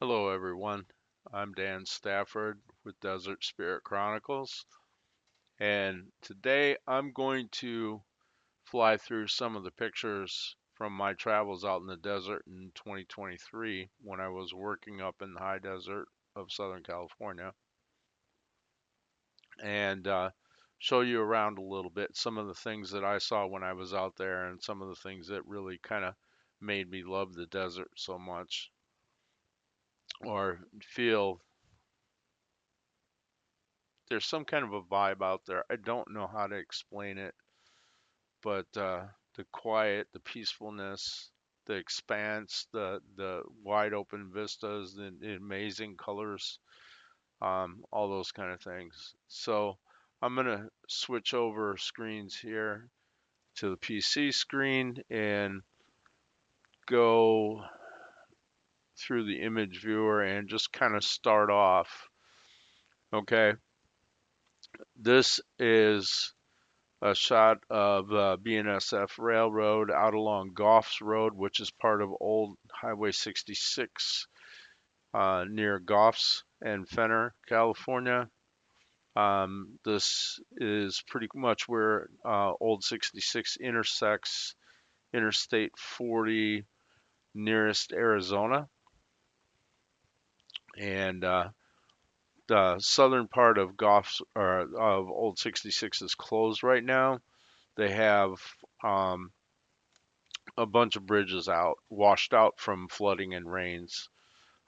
Hello, everyone. I'm Dan Stafford with Desert Spirit Chronicles, and today I'm going to fly through some of the pictures from my travels out in the desert in 2023 when I was working up in the high desert of Southern California and show you around a little bit some of the things that I saw when I was out there and some of the things that really kind of made me love the desert so much or feel there's some kind of a vibe out there. I don't know how to explain it, but the quiet, the peacefulness, the expanse, the wide open vistas, the amazing colors, all those kind of things. So I'm gonna switch over screens here to the PC screen and go through the image viewer and just kind of start off. Okay, this is a shot of BNSF Railroad out along Goffs Road, which is part of old Highway 66 near Goffs and Fenner, California. This is pretty much where old 66 intersects Interstate 40 nearest Arizona. And the southern part of Goffs or of old 66 is closed right now. They have um, a bunch of bridges out, washed out from flooding and rains.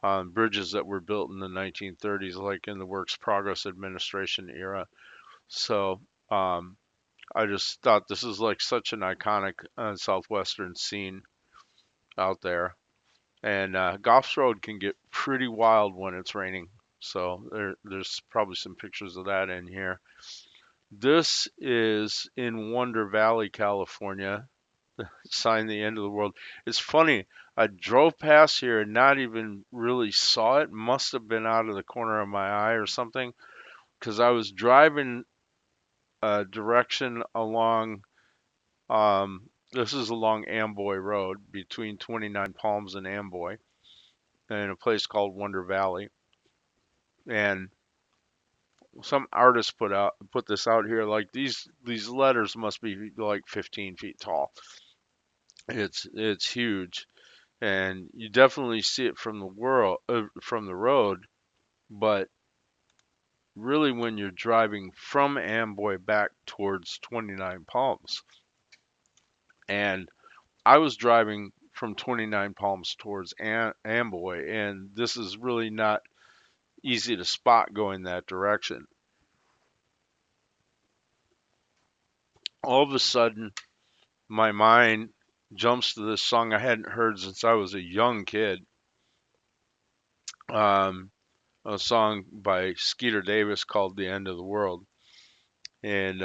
Bridges that were built in the 1930s, like in the Works Progress Administration era. So I just thought this is like such an iconic southwestern scene out there. And Goffs Road can get pretty wild when it's raining. So there's probably some pictures of that in here. This is in Wonder Valley, California. Sign the end of the world. It's funny. I drove past here and not even really saw it. Must have been out of the corner of my eye or something because I was driving a direction along. This is along Amboy Road between 29 Palms and Amboy, in a place called Wonder Valley. And some artist put this out here like these letters must be like 15 feet tall. It's huge and you definitely see it from the from the road, but really when you're driving from Amboy back towards 29 Palms, and I was driving from 29 Palms towards Amboy, and this is really not easy to spot going that direction. All of a sudden, my mind jumps to this song I hadn't heard since I was a young kid. Um, a song by Skeeter Davis called "The End of the World," and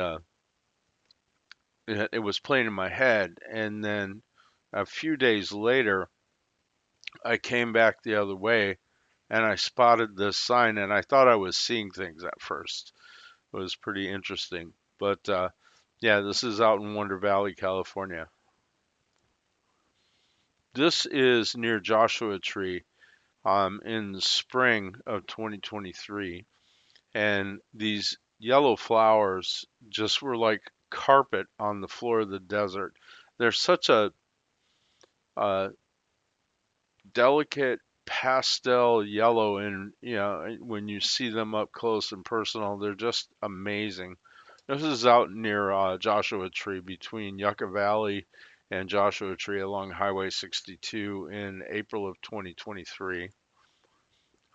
it was playing in my head. And then a few days later, I came back the other way and I spotted this sign and I thought I was seeing things at first. It was pretty interesting. But yeah, this is out in Wonder Valley, California. This is near Joshua Tree in the spring of 2023. And these yellow flowers just were like carpet on the floor of the desert. They're such a delicate pastel yellow, and when you see them up close and personal, they're just amazing. This is out near Joshua Tree between Yucca Valley and Joshua Tree along Highway 62 in April of 2023,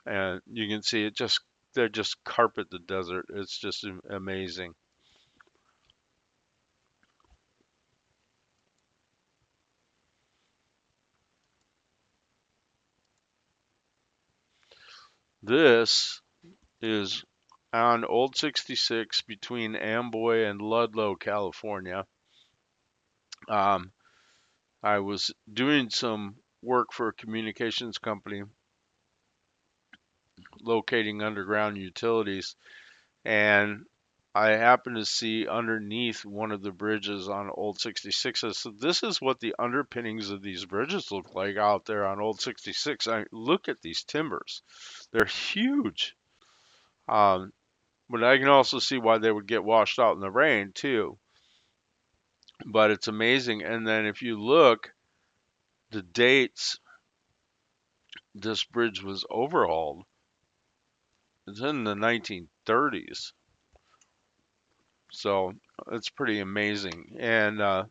and you can see it just they just carpet the desert. It's just amazing. This is on Old 66 between Amboy and Ludlow, California. Um, I was doing some work for a communications company locating underground utilities, and I happened to see underneath one of the bridges on Old 66. So this is what the underpinnings of these bridges look like out there on Old 66. I look at these timbers; they're huge. Um, but I can also see why they would get washed out in the rain too. But it's amazing. And then if you look, the dates this bridge was overhauled, it's in the 1930s. So it's pretty amazing. And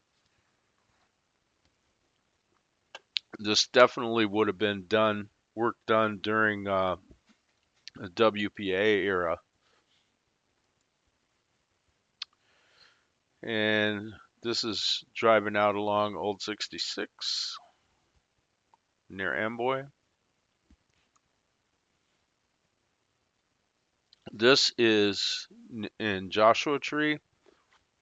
this definitely would have been work done during the WPA era. And this is driving out along Old 66 near Amboy. This is in Joshua Tree,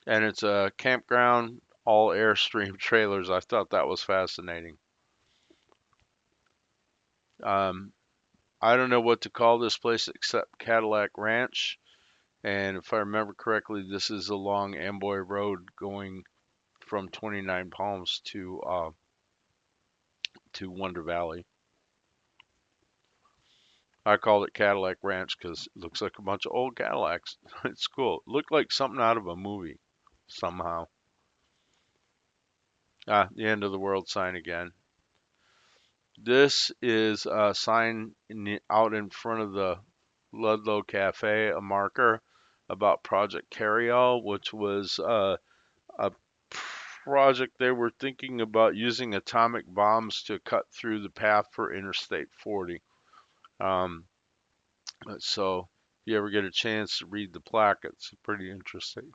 and it's a campground, all Airstream trailers. I thought that was fascinating. Um, I don't know what to call this place except Cadillac Ranch. And if I remember correctly, this is along Amboy Road going from 29 Palms to Wonder Valley. I call it Cadillac Ranch because it looks like a bunch of old Cadillacs. It's cool. It looked like something out of a movie somehow. Ah, the end of the world sign again. This is a sign out in front of the Ludlow Cafe, a marker about Project Carryall, which was a project they were thinking about using atomic bombs to cut through the path for Interstate 40. Um, so if you ever get a chance to read the plaque, it's pretty interesting.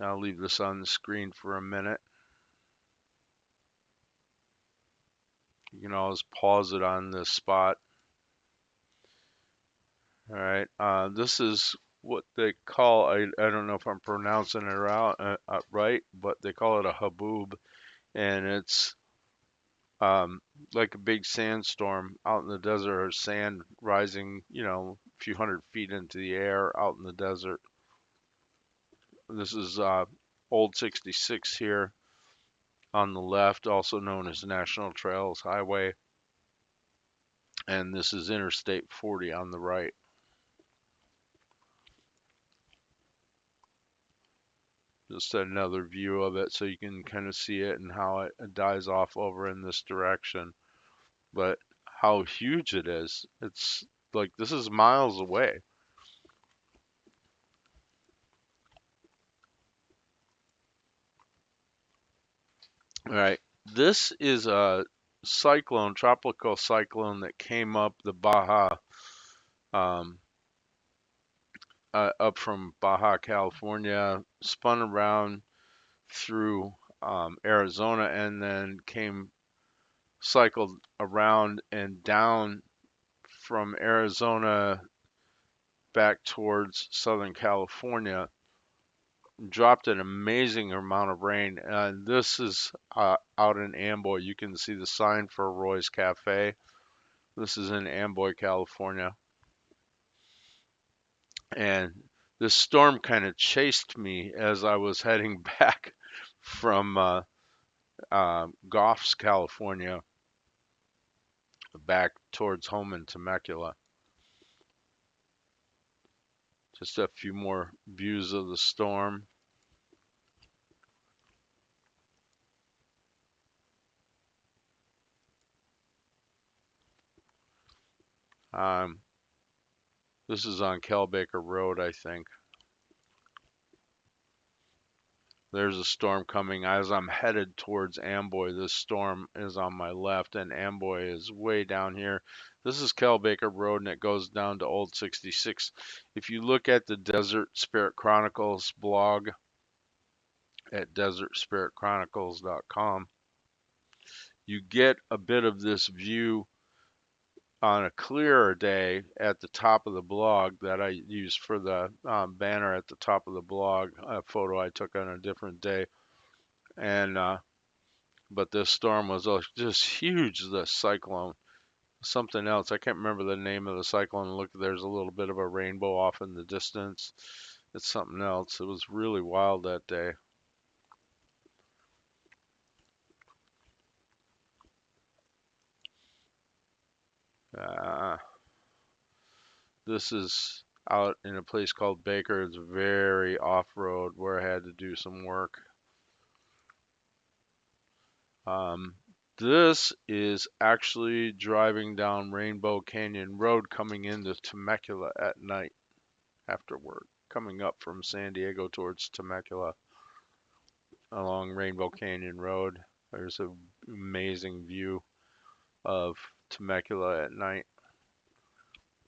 I'll leave this on the screen for a minute. You can always pause it on this spot. All right. This is what they call, I don't know if I'm pronouncing it right, but they call it a haboob. And it's like a big sandstorm out in the desert, or sand rising, a few hundred feet into the air out in the desert. This is Old 66 here on the left, also known as National Trails Highway, and this is Interstate 40 on the right. Just another view of it so you can kind of see it and how it dies off over in this direction. But how huge it is. It's like this is miles away. All right. This is a cyclone, tropical cyclone that came up the Baja, um, up from Baja, California, spun around through Arizona, and then cycled around and down from Arizona back towards Southern California, dropped an amazing amount of rain. And this is out in Amboy. You can see the sign for Roy's Cafe. This is in Amboy, California. And this storm kind of chased me as I was heading back from Goffs, California, back towards home in Temecula. Just a few more views of the storm. Um, this is on Kelbaker Road, I think. There's a storm coming. As I'm headed towards Amboy, this storm is on my left, and Amboy is way down here. This is Kelbaker Road, and it goes down to Old 66. If you look at the Desert Spirit Chronicles blog at desertspiritchronicles.com, you get a bit of this view on a clearer day at the top of the blog that I used for the banner at the top of the blog, a photo I took on a different day. And but this storm was just huge, this cyclone. something else. I can't remember the name of the cyclone. Look, there's a little bit of a rainbow off in the distance. It's something else. It was really wild that day. Uh, this is out in a place called Baker. It's very off-road where I had to do some work. Um, this is actually driving down Rainbow Canyon Road coming into Temecula at night after work, coming up from San Diego towards Temecula along Rainbow Canyon Road. There's an amazing view of Temecula at night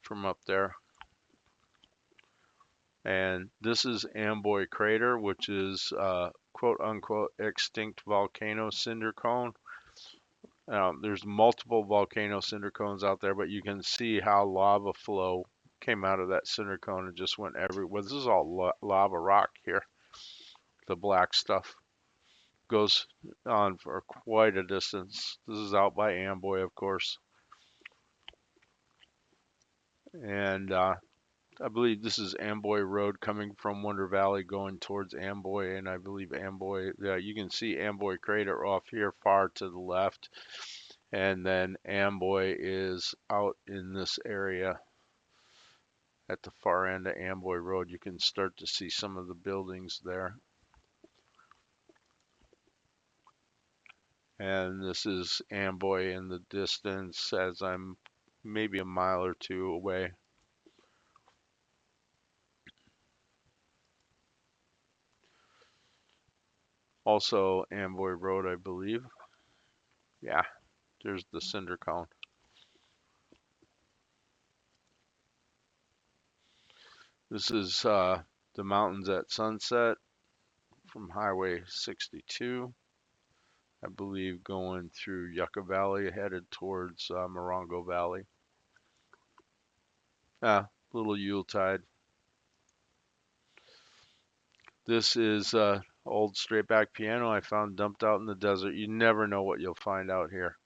from up there. And this is Amboy Crater, which is quote unquote extinct volcano cinder cone. There's multiple volcano cinder cones out there, but you can see how lava flow came out of that cinder cone and just went everywhere. This is all lava rock here. The black stuff goes on for quite a distance. This is out by Amboy, of course. And I believe this is Amboy Road coming from Wonder Valley going towards Amboy. And I believe Amboy, yeah, you can see Amboy Crater off here far to the left. And then Amboy is out in this area at the far end of Amboy Road. You can start to see some of the buildings there. And this is Amboy in the distance as I'm maybe a mile or two away. Also Amboy Road, I believe. Yeah, there's the cinder cone. This is the mountains at sunset from Highway 62. I believe going through Yucca Valley headed towards Morongo Valley. Little Yuletide. This is old straight back piano I found dumped out in the desert. You never know what you'll find out here.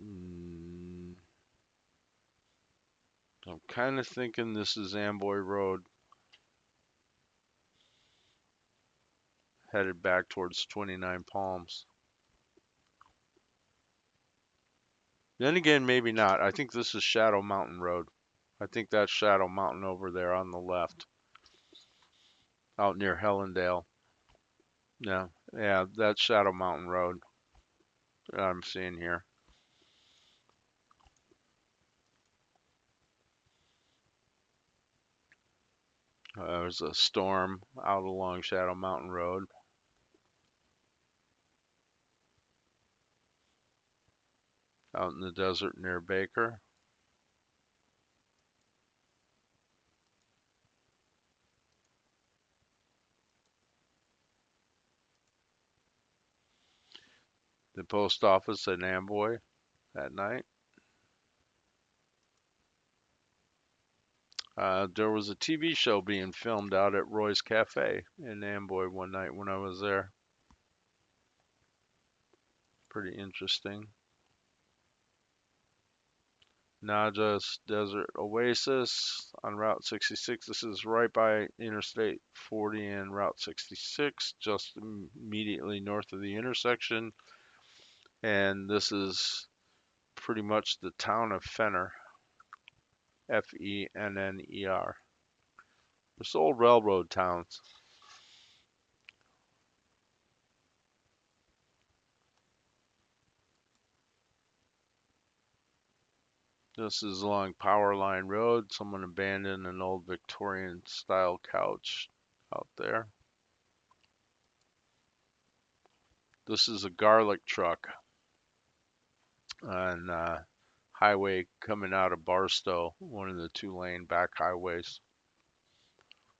Mm, I'm kind of thinking this is Amboy Road headed back towards 29 Palms. Then again, maybe not. I think this is Shadow Mountain Road. I think that's Shadow Mountain over there on the left, out near Hellendale. Yeah, yeah, that's Shadow Mountain Road I'm seeing here. There's a storm out along Shadow Mountain Road, out in the desert near Baker. The post office at Amboy at night. There was a TV show being filmed out at Roy's Cafe in Amboy one night when I was there. Pretty interesting. Najas Desert Oasis on Route 66. This is right by Interstate 40 and Route 66, just immediately north of the intersection. And this is pretty much the town of Fenner, Fenner. There's old railroad towns. This is along Power Line Road. Someone abandoned an old Victorian style couch out there. This is a garlic truck on highway coming out of Barstow, one of the two-lane back highways,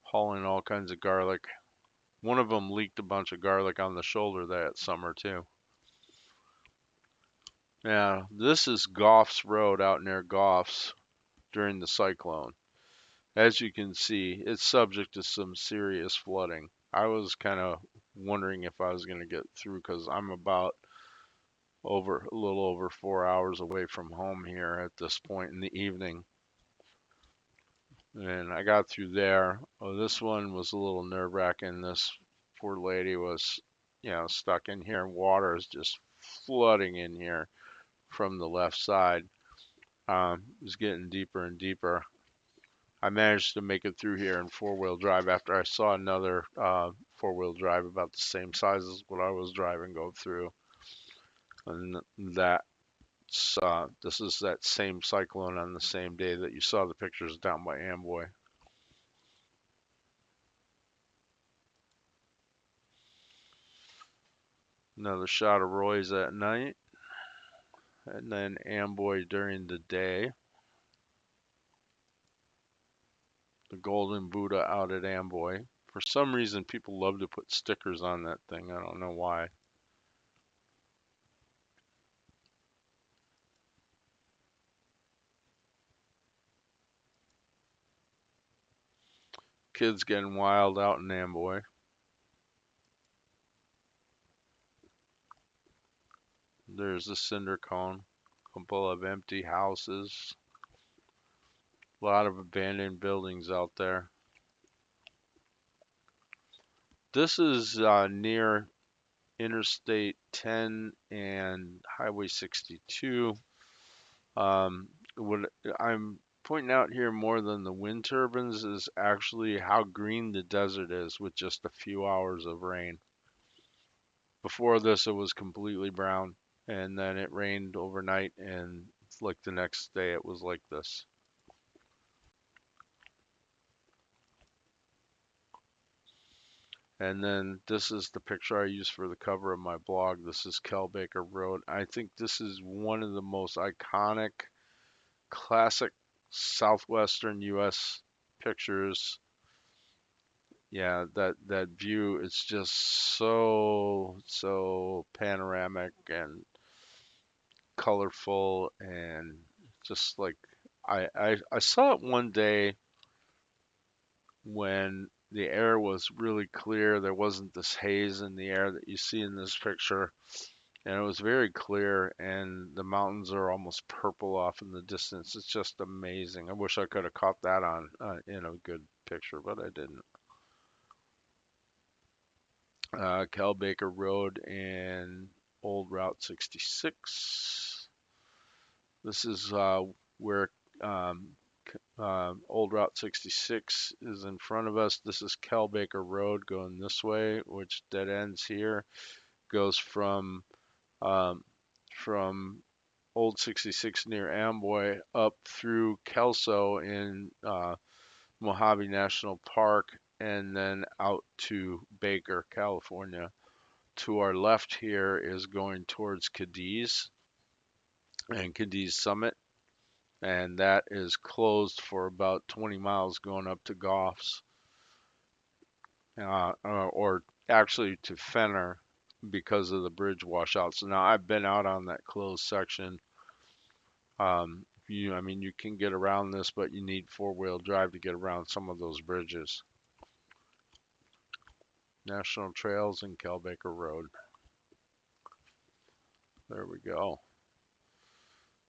hauling all kinds of garlic. One of them leaked a bunch of garlic on the shoulder that summer too. Yeah, this is Goff's Road out near Goff's during the cyclone. As you can see, it's subject to some serious flooding. I was kind of wondering if I was going to get through because I'm about a little over 4 hours away from home here at this point in the evening. And I got through there. Oh, this one was a little nerve-wracking. This poor lady was, stuck in here, and water is just flooding in here from the left side. It was getting deeper and deeper. I managed to make it through here in four-wheel drive after I saw another four-wheel drive about the same size as what I was driving go through. And this is that same cyclone on the same day that you saw the pictures down by Amboy. Another shot of Roy's at night, and then Amboy during the day. The Golden Buddha out at Amboy. For some reason, people love to put stickers on that thing. I don't know why. Kids getting wild out in Amboy. There's the cinder cone. A couple of empty houses. A lot of abandoned buildings out there. This is near Interstate 10 and Highway 62. What I'm pointing out here more than the wind turbines is actually how green the desert is with just a few hours of rain. Before this, it was completely brown, and then it rained overnight, and like the next day, it was like this. And then this is the picture I used for the cover of my blog. This is Kelbaker Road. I think this is one of the most iconic, classic southwestern U.S. pictures. Yeah, that view is just so panoramic and colorful and just like I saw it one day when the air was really clear. There wasn't this haze in the air that you see in this picture, and it was very clear, and the mountains are almost purple off in the distance. It's just amazing. I wish I could have caught that on in a good picture, but I didn't. Cal Baker Road and Old Route 66. This is where um, Old Route 66 is in front of us. This is Cal Baker Road going this way, which dead ends here. Goes um, from Old 66 near Amboy up through Kelso in Mojave National Park and then out to Baker, California. To our left here is going towards Cadiz and Cadiz Summit, and that is closed for about 20 miles going up to Goffs, or actually to Fenner because of the bridge washouts. So now I've been out on that closed section. I mean, you can get around this, but you need four-wheel drive to get around some of those bridges. National Trails and Kelbaker Road. There we go.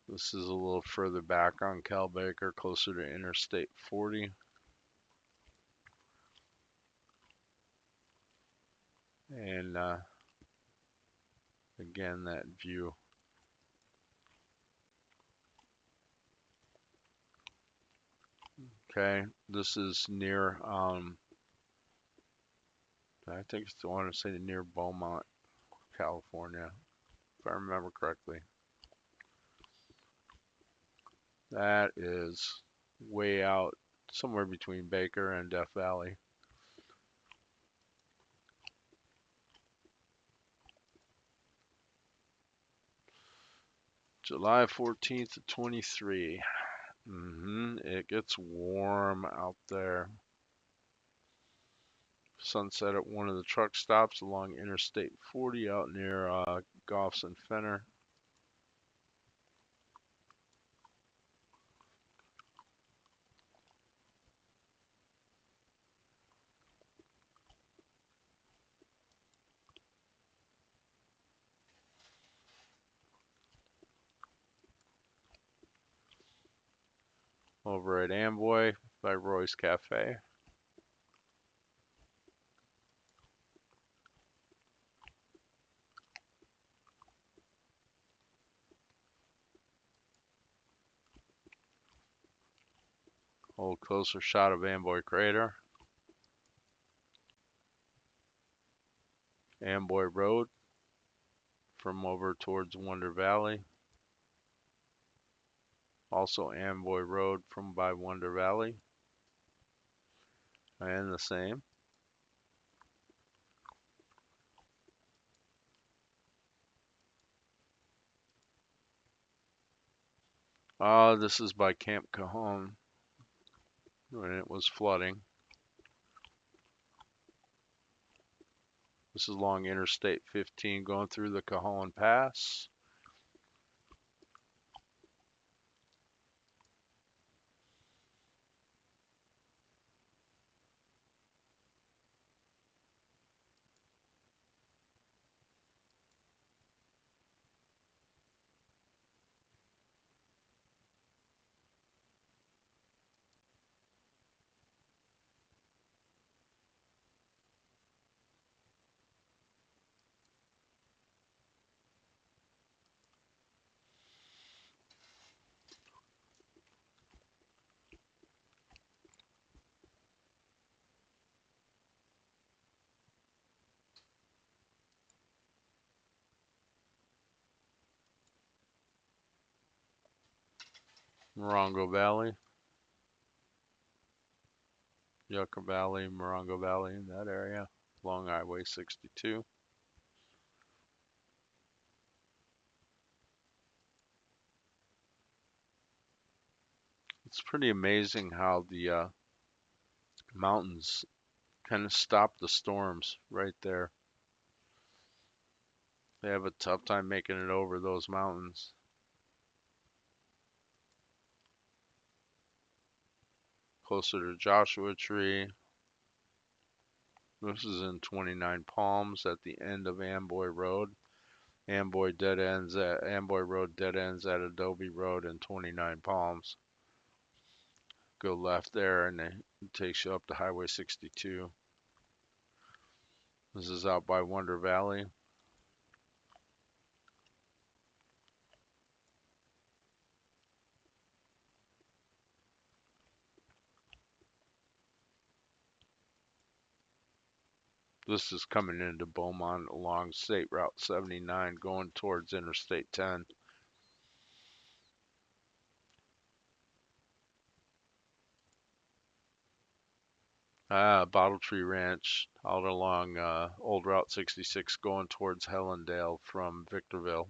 This is a little further back on Kelbaker, closer to Interstate 40. And again, that view. Okay, this is near, I think I want to say near Beaumont, California, if I remember correctly. That is way out, somewhere between Baker and Death Valley. July 14th of 23. It gets warm out there. Sunset at one of the truck stops along Interstate 40 out near Goffs and Fenner. over at Amboy by Roy's Cafe. A little closer shot of Amboy Crater. Amboy Road from over towards Wonder Valley. Also Amboy Road from by Wonder Valley. And the same. This is by Camp Cajon when it was flooding. This is along Interstate 15 going through the Cajon Pass. Morongo Valley, Yucca Valley, Morongo Valley, in that area, along Highway 62. It's pretty amazing how the mountains kind of stop the storms right there. They have a tough time making it over those mountains. Closer to Joshua Tree. This is in 29 Palms at the end of Amboy Road. Amboy Road dead ends at Adobe Road and 29 Palms. Go left there and it takes you up to Highway 62. This is out by Wonder Valley. This is coming into Beaumont along State Route 79 going towards Interstate 10. Bottle Tree Ranch out along Old Route 66 going towards Hellendale from Victorville.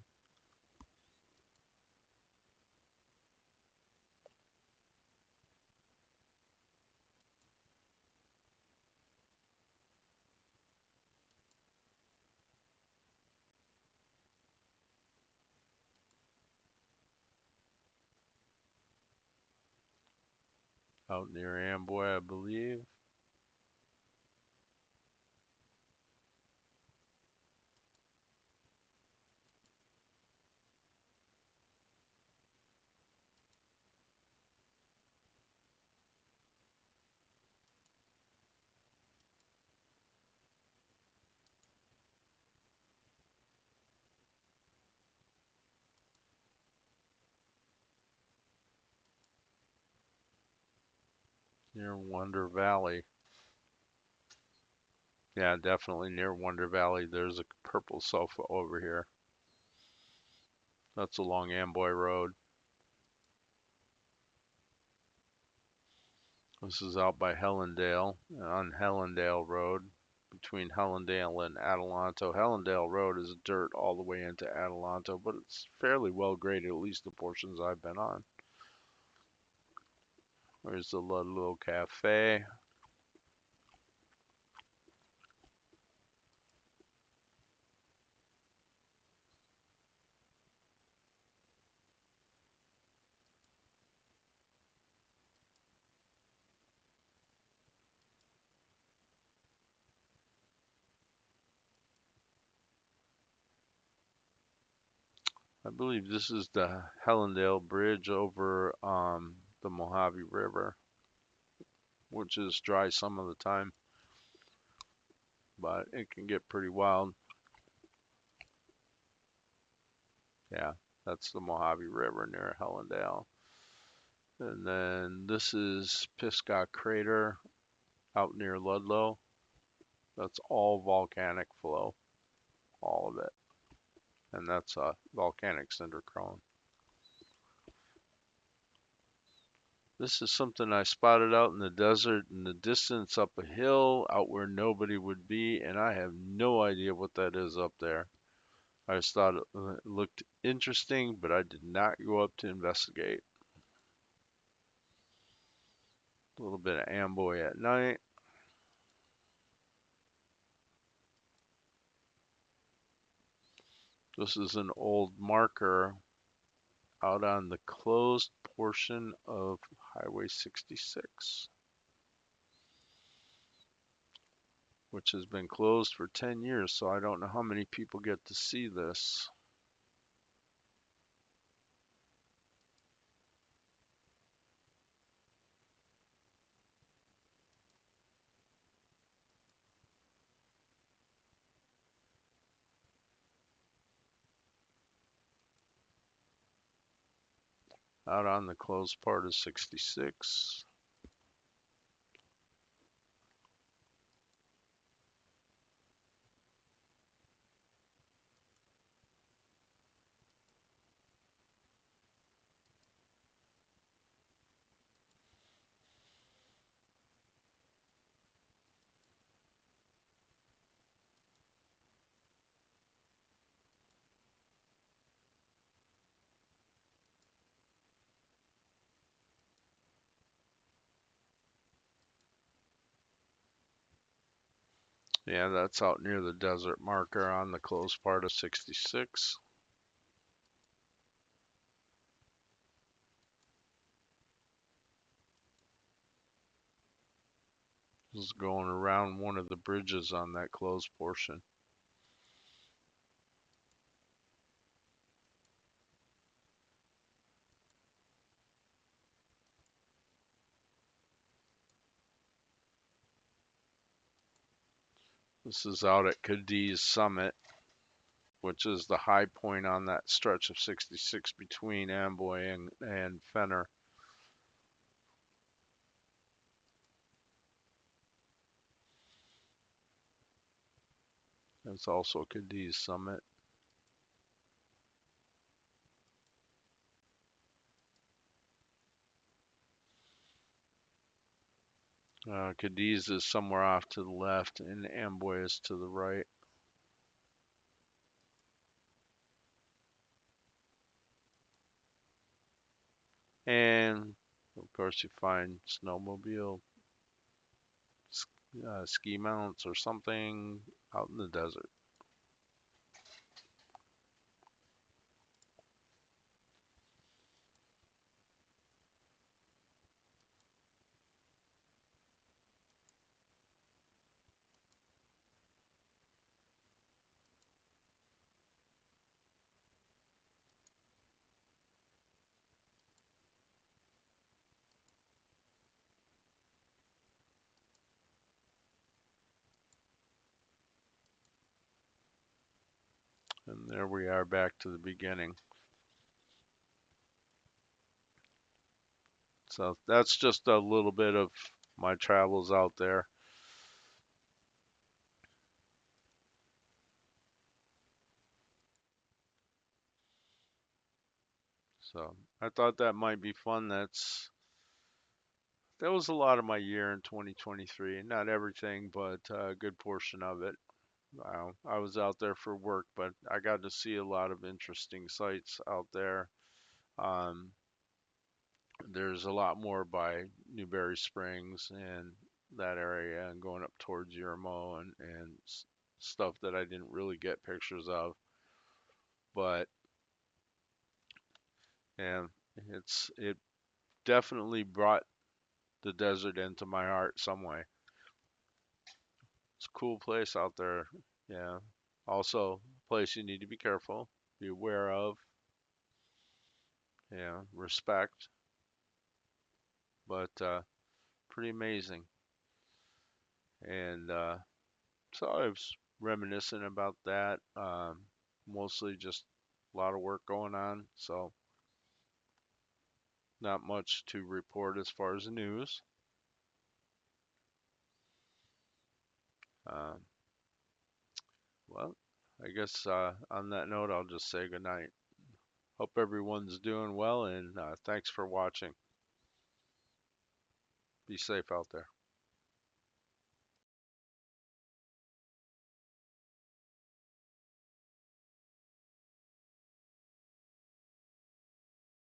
Out near Amboy, I believe. Near Wonder Valley. Yeah, definitely near Wonder Valley. There's a purple sofa over here. That's along Amboy Road. This is out by Hellendale, on Hellendale Road, between Hellendale and Adelanto. Hellendale Road is dirt all the way into Adelanto, but it's fairly well graded, at least the portions I've been on. There's the Ludlow Cafe. I believe this is the Hellendale Bridge over the Mojave River, which is dry some of the time, but it can get pretty wild. Yeah, that's the Mojave River near Hellendale. And then this is Pisgah Crater out near Ludlow. That's all volcanic flow, all of it. And that's a volcanic cinder cone. This is something I spotted out in the desert in the distance up a hill out where nobody would be, and I have no idea what that is up there. I just thought it looked interesting, but I did not go up to investigate. A little bit of amboy at night. This is an old marker out on the closed portion of Highway 66, which has been closed for 10 years, so I don't know how many people get to see this. Out on the closed part of 66. Yeah, that's out near the desert marker on the closed part of 66. This is going around one of the bridges on that closed portion. This is out at Cadiz Summit, which is the high point on that stretch of 66 between Amboy and Fenner. It's also Cadiz Summit. Cadiz is somewhere off to the left, and Amboy is to the right. And of course, you find snowmobile ski mounts or something out in the desert. And there we are back to the beginning. So that's just a little bit of my travels out there. So I thought that might be fun. That was a lot of my year in 2023. Not everything, but a good portion of it. I was out there for work, but I got to see a lot of interesting sights out there. Um, there's a lot more by Newberry Springs and that area, and going up towards Yermo and stuff that I didn't really get pictures of. But and it definitely brought the desert into my heart some way. It's a cool place out there. Yeah. Also, a place you need to be careful, be aware of, yeah, respect. but pretty amazing. And so I was reminiscing about that. Mostly just a lot of work going on, so not much to report as far as the news. Um, well, I guess on that note, I'll just say good night. Hope everyone's doing well, and thanks for watching. Be safe out there.